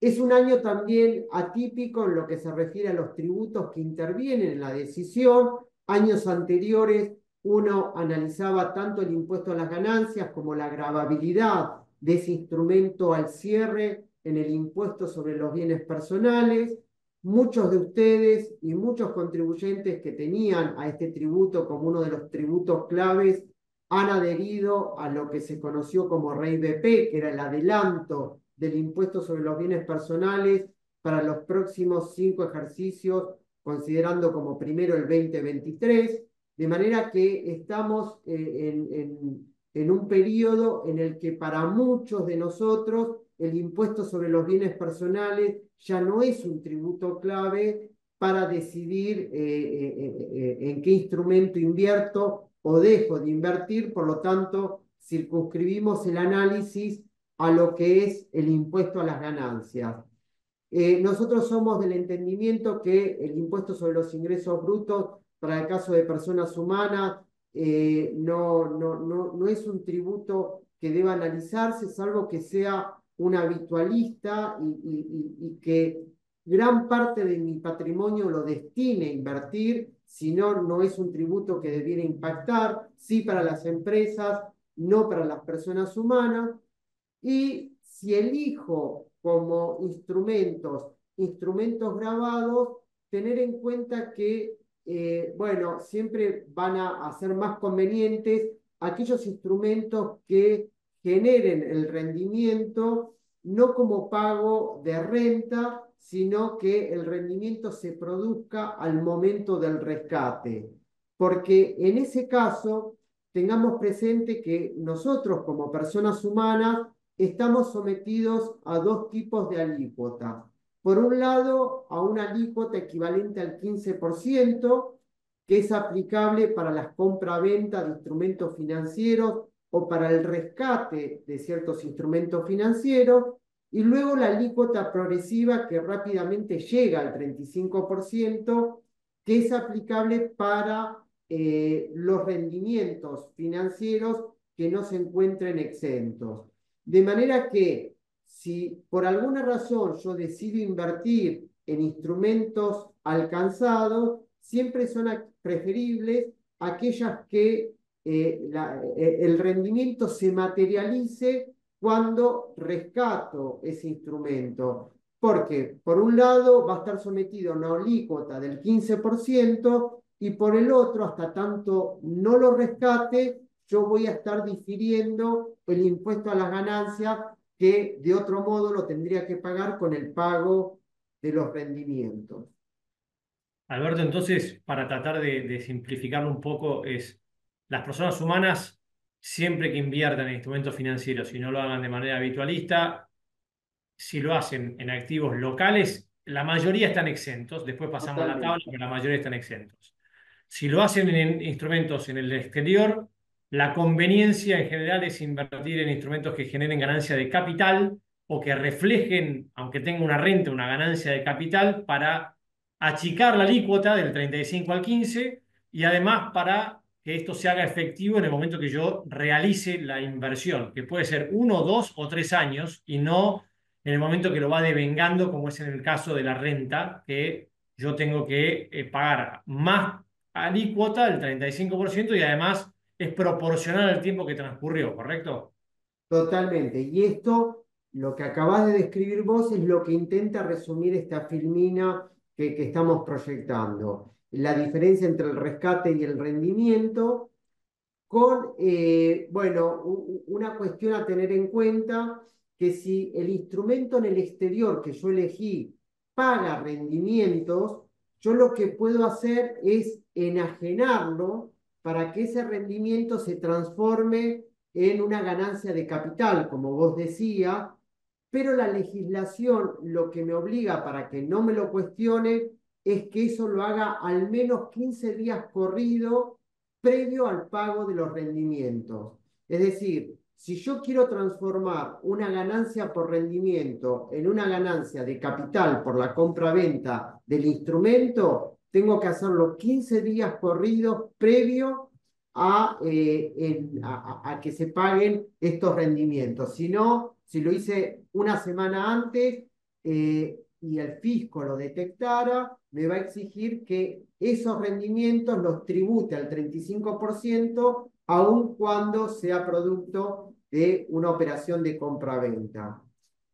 es un año también atípico en lo que se refiere a los tributos que intervienen en la decisión. Años anteriores uno analizaba tanto el impuesto a las ganancias como la gravabilidad de ese instrumento al cierre en el impuesto sobre los bienes personales. Muchos de ustedes y muchos contribuyentes que tenían a este tributo como uno de los tributos claves han adherido a lo que se conoció como REI BP, que era el adelanto del impuesto sobre los bienes personales para los próximos 5 ejercicios, considerando como primero el 2023, de manera que estamos en un periodo en el que para muchos de nosotros el impuesto sobre los bienes personales ya no es un tributo clave para decidir en qué instrumento invierto o dejo de invertir, por lo tanto, circunscribimos el análisis a lo que es el impuesto a las ganancias. Nosotros somos del entendimiento que el impuesto sobre los ingresos brutos, para el caso de personas humanas, no es un tributo que deba analizarse, salvo que sea un habitualista y que gran parte de mi patrimonio lo destine a invertir, si no, no es un tributo que debiera impactar, sí para las empresas, no para las personas humanas. Y si elijo como instrumentos grabados, tener en cuenta que, bueno, siempre van a ser más convenientes aquellos instrumentos que generen el rendimiento, no como pago de renta, sino que el rendimiento se produzca al momento del rescate. Porque en ese caso, tengamos presente que nosotros como personas humanas estamos sometidos a dos tipos de alícuota. Por un lado, a una alícuota equivalente al 15%, que es aplicable para las compra-venta de instrumentos financieros o para el rescate de ciertos instrumentos financieros, y luego la alícuota progresiva que rápidamente llega al 35%, que es aplicable para los rendimientos financieros que no se encuentren exentos. De manera que si por alguna razón yo decido invertir en instrumentos alcanzados, siempre son preferibles aquellas que el rendimiento se materialice cuando rescato ese instrumento. Porque por un lado va a estar sometido a una alícuota del 15% y por el otro, hasta tanto no lo rescate, yo voy a estar difiriendo el impuesto a las ganancias que de otro modo lo tendría que pagar con el pago de los rendimientos. Alberto, entonces, para tratar de simplificarlo un poco, es las personas humanas, siempre que inviertan en instrumentos financieros y no lo hagan de manera habitualista, si lo hacen en activos locales, la mayoría están exentos. Después pasamos a la tabla, Totalmente. pero la mayoría están exentos. Si lo hacen en instrumentos en el exterior, la conveniencia en general es invertir en instrumentos que generen ganancia de capital o que reflejen, aunque tenga una renta, una ganancia de capital para achicar la alícuota del 35 al 15 y además para que esto se haga efectivo en el momento que yo realice la inversión, que puede ser 1, 2 o 3 años y no en el momento que lo va devengando, como es en el caso de la renta, que yo tengo que pagar más alícuota, el 35%, y además es proporcional al tiempo que transcurrió, ¿correcto? Totalmente. Y esto, lo que acabas de describir vos, es lo que intenta resumir esta filmina que estamos proyectando. La diferencia entre el rescate y el rendimiento, con, bueno, una cuestión a tener en cuenta, que si el instrumento en el exterior que yo elegí paga rendimientos, yo lo que puedo hacer es enajenarlo para que ese rendimiento se transforme en una ganancia de capital, como vos decías, pero la legislación lo que me obliga para que no me lo cuestione es que eso lo haga al menos 15 días corrido previo al pago de los rendimientos. Es decir, si yo quiero transformar una ganancia por rendimiento en una ganancia de capital por la compra-venta del instrumento, tengo que hacerlo 15 días corridos previo a que se paguen estos rendimientos. Si no, si lo hice una semana antes y el fisco lo detectara, me va a exigir que esos rendimientos los tribute al 35%, aun cuando sea producto de una operación de compra-venta.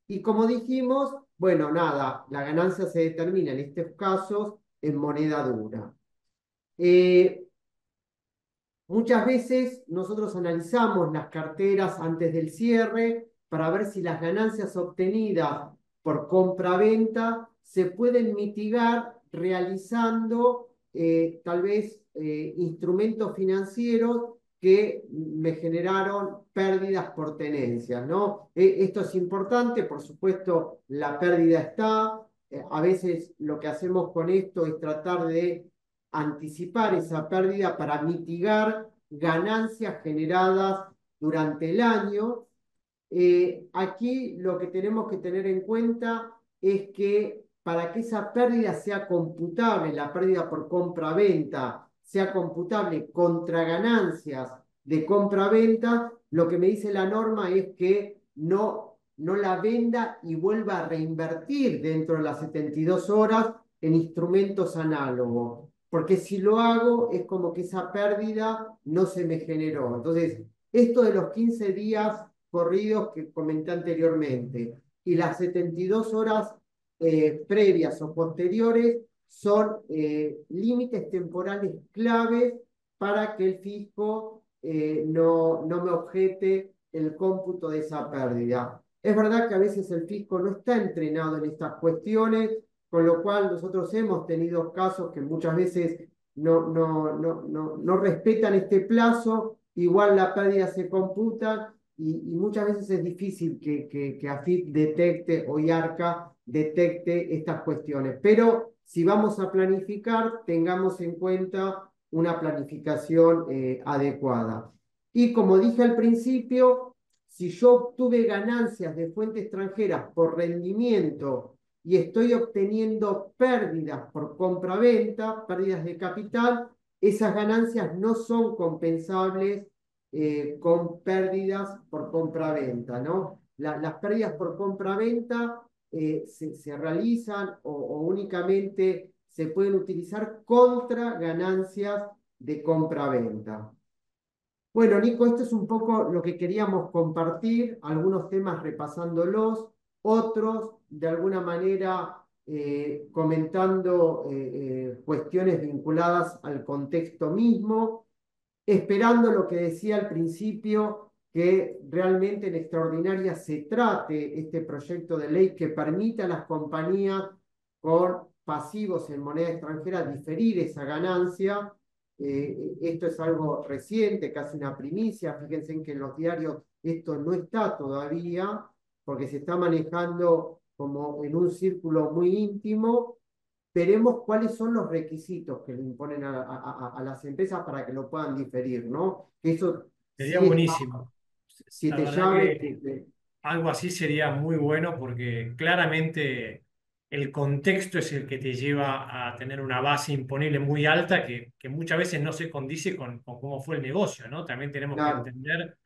Y como dijimos, bueno, nada, la ganancia se determina en estos casos en moneda dura. Eh, Muchas veces nosotros analizamos las carteras antes del cierre para ver si las ganancias obtenidas por compra-venta se pueden mitigar realizando tal vez instrumentos financieros que me generaron pérdidas por tenencias, ¿no? Esto es importante, por supuesto, la pérdida está. A veces lo que hacemos con esto es tratar de anticipar esa pérdida para mitigar ganancias generadas durante el año. Aquí lo que tenemos que tener en cuenta es que para que esa pérdida sea computable, la pérdida por compra-venta, sea computable contra ganancias de compra-venta, lo que me dice la norma es que no la venda y vuelva a reinvertir dentro de las 72 horas en instrumentos análogos. Porque si lo hago, es como que esa pérdida no se me generó. Entonces, esto de los 15 días corridos que comenté anteriormente y las 72 horas previas o posteriores son límites temporales claves para que el fisco no me objete el cómputo de esa pérdida. Es verdad que a veces el fisco no está entrenado en estas cuestiones, con lo cual nosotros hemos tenido casos que muchas veces no respetan este plazo, igual la pérdida se computa y muchas veces es difícil que AFIP detecte o IARCA detecte estas cuestiones. Pero si vamos a planificar, tengamos en cuenta una planificación adecuada. Y como dije al principio, si yo obtuve ganancias de fuente extranjera por rendimiento y estoy obteniendo pérdidas por compra-venta, pérdidas de capital, esas ganancias no son compensables con pérdidas por compra-venta, ¿no? Las pérdidas por compra-venta se realizan o únicamente se pueden utilizar contra ganancias de compra-venta. Bueno, Nico, esto es un poco lo que queríamos compartir, algunos temas repasándolos, otros de alguna manera comentando cuestiones vinculadas al contexto mismo, esperando lo que decía al principio, que realmente en extraordinaria se trate este proyecto de ley que permita a las compañías con pasivos en moneda extranjera diferir esa ganancia. Esto es algo reciente, casi una primicia. Fíjense en que en los diarios esto no está todavía, porque se está manejando como en un círculo muy íntimo. Veremos cuáles son los requisitos que le imponen a las empresas para que lo puedan diferir, ¿no? Eso Sería sí está buenísimo. La siete verdad llaves. que algo así sería muy bueno porque claramente el contexto es el que te lleva a tener una base imponible muy alta que muchas veces no se condice con cómo fue el negocio, ¿no? También tenemos que Claro. entender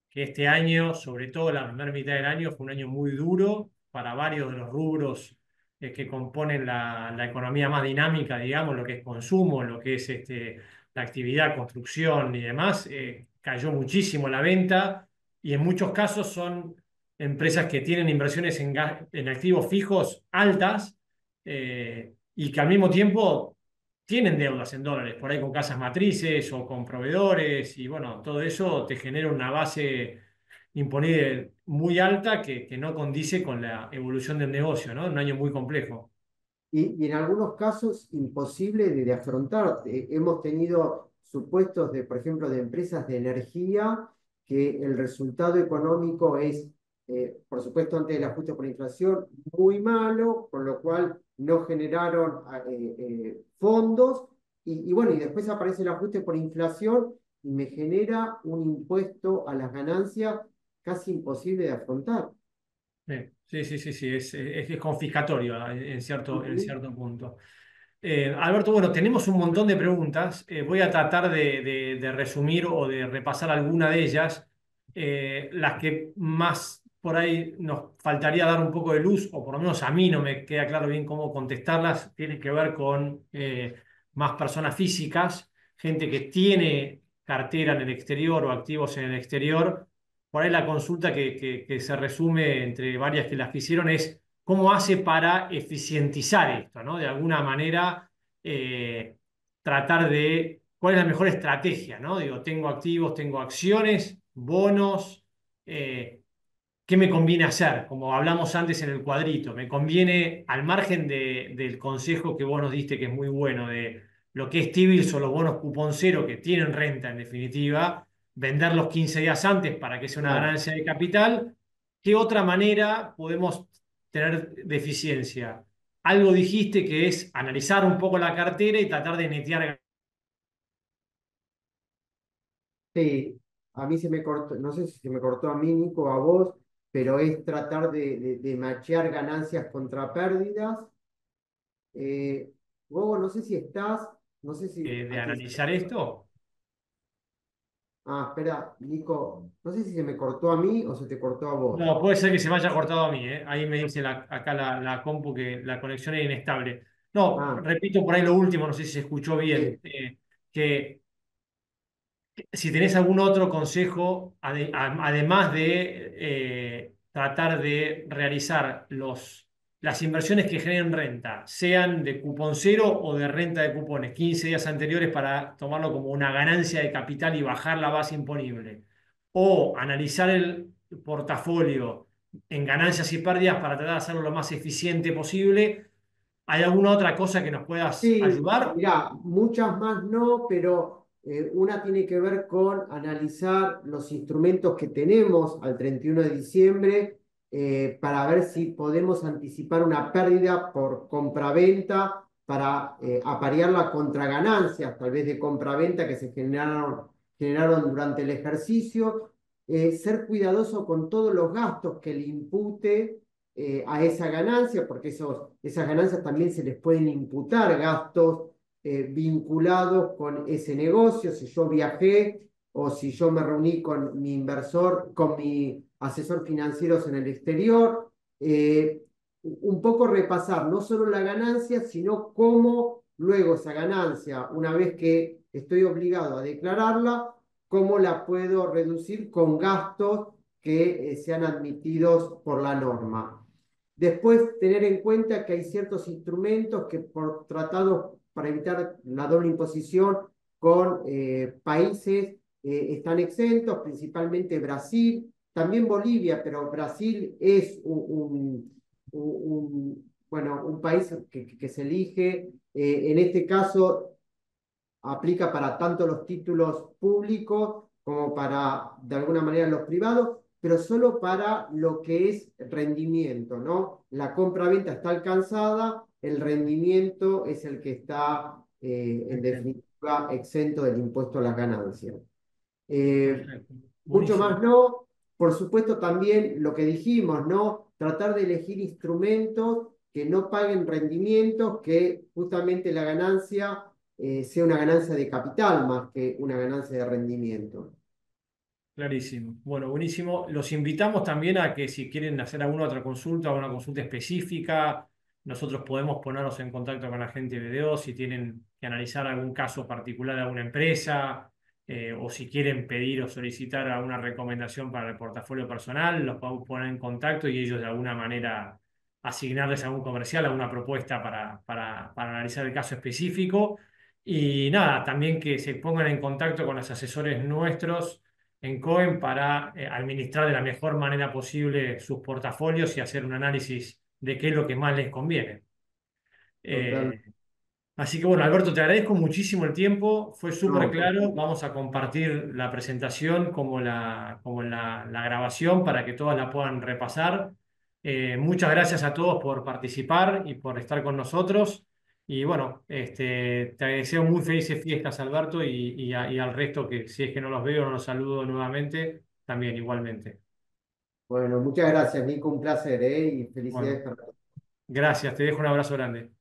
que este año, sobre todo la primera mitad del año, fue un año muy duro para varios de los rubros que componen la economía más dinámica, digamos, lo que es consumo, lo que es la actividad, construcción y demás. Cayó muchísimo la venta y en muchos casos son empresas que tienen inversiones en activos fijos altas y que al mismo tiempo tienen deudas en dólares, por ahí con casas matrices o con proveedores, y bueno, todo eso te genera una base imponible muy alta que no condice con la evolución del negocio, ¿no? Un año muy complejo. Y en algunos casos imposible de afrontar. Hemos tenido supuestos de, por ejemplo, de empresas de energía que el resultado económico es, por supuesto, antes del ajuste por inflación, muy malo, con lo cual no generaron fondos. Y bueno, y después aparece el ajuste por inflación y me genera un impuesto a las ganancias casi imposible de afrontar. Sí, sí, sí, sí, es confiscatorio en Ujú. cierto punto. Alberto, bueno, tenemos un montón de preguntas. Voy a tratar de resumir o de repasar alguna de ellas. Las que más por ahí nos faltaría dar un poco de luz, o por lo menos a mí no me queda claro bien cómo contestarlas, tienen que ver con más personas físicas, gente que tiene cartera en el exterior o activos en el exterior. Por ahí la consulta que se resume entre varias que las que hicieron es cómo hace para eficientizar esto, ¿no? De alguna manera, eh, tratar de cuál es la mejor estrategia, ¿no? Digo, tengo activos, tengo acciones, bonos, eh, ¿qué me conviene hacer? Como hablamos antes en el cuadrito, me conviene, al margen del consejo que vos nos diste, que es muy bueno, de lo que es T-bills o los bonos cupón cero, que tienen renta en definitiva, venderlos 15 días antes para que sea una Claro. ganancia de capital. ¿Qué otra manera podemos tener deficiencia? Algo dijiste que es analizar un poco la cartera y tratar de netear. Sí, a mí se me cortó, no sé si se me cortó a mí, Nico, a vos, pero es tratar de machear ganancias contra pérdidas. Eh, Gogo, no sé si estás, no sé si De hay que... analizar esto. Ah, espera, Nico, no sé si se me cortó a mí o se te cortó a vos. No, puede ser que se me haya cortado a mí, ¿eh? Ahí me dice acá la compu que la conexión es inestable. No, Ah, repito por ahí lo último, no sé si se escuchó bien. sí. Que si tenés algún otro consejo, además de tratar de realizar las inversiones que generen renta, sean de cupón cero o de renta de cupones, 15 días anteriores para tomarlo como una ganancia de capital y bajar la base imponible, o analizar el portafolio en ganancias y pérdidas para tratar de hacerlo lo más eficiente posible. ¿Hay alguna otra cosa que nos puedas Sí, ayudar? mirá, muchas más no, pero una tiene que ver con analizar los instrumentos que tenemos al 31 de diciembre para ver si podemos anticipar una pérdida por compraventa para aparear la contraganancias, tal vez de compraventa que se generaron durante el ejercicio. Ser cuidadoso con todos los gastos que le impute a esa ganancia, porque esas ganancias también se les pueden imputar gastos vinculados con ese negocio. Si yo viajé o si yo me reuní con mi inversor, con mi asesor financiero en el exterior, un poco repasar no solo la ganancia, sino cómo luego esa ganancia, una vez que estoy obligado a declararla, cómo la puedo reducir con gastos que sean admitidos por la norma. Después, tener en cuenta que hay ciertos instrumentos que por tratados para evitar la doble imposición con países están exentos, principalmente Brasil, también Bolivia, pero Brasil es bueno, un país que se elige. En este caso, aplica para tanto los títulos públicos como para, de alguna manera, los privados, pero solo para lo que es rendimiento, ¿no? La compra-venta está alcanzada, el rendimiento es el que está, en Excelente. definitiva, exento del impuesto a las ganancias. Eh, Perfecto. Mucho más Buenísimo. no. Por supuesto, también lo que dijimos, ¿no? Tratar de elegir instrumentos que no paguen rendimientos, que justamente la ganancia sea una ganancia de capital más que una ganancia de rendimiento. Clarísimo. Bueno, buenísimo. Los invitamos también a que si quieren hacer alguna otra consulta o una consulta específica, nosotros podemos ponernos en contacto con la gente de BDO si tienen que analizar algún caso particular de alguna empresa, o si quieren pedir o solicitar alguna recomendación para el portafolio personal, los podemos poner en contacto y ellos de alguna manera asignarles a algún comercial, alguna propuesta para analizar el caso específico. Y nada, también que se pongan en contacto con los asesores nuestros en Cohen para administrar de la mejor manera posible sus portafolios y hacer un análisis de qué es lo que más les conviene. Total. Eh, Así que bueno, Alberto, te agradezco muchísimo el tiempo, fue súper No, claro. Vamos a compartir la presentación como la grabación para que todas la puedan repasar. Muchas gracias a todos por participar y por estar con nosotros. Y bueno, te deseo muy felices fiestas, Alberto, y al resto que si es que no los veo, no los saludo nuevamente, también igualmente. Bueno, muchas gracias, Nico, un placer, ¿eh? Y felicidades Bueno, para todos. gracias, te dejo un abrazo grande.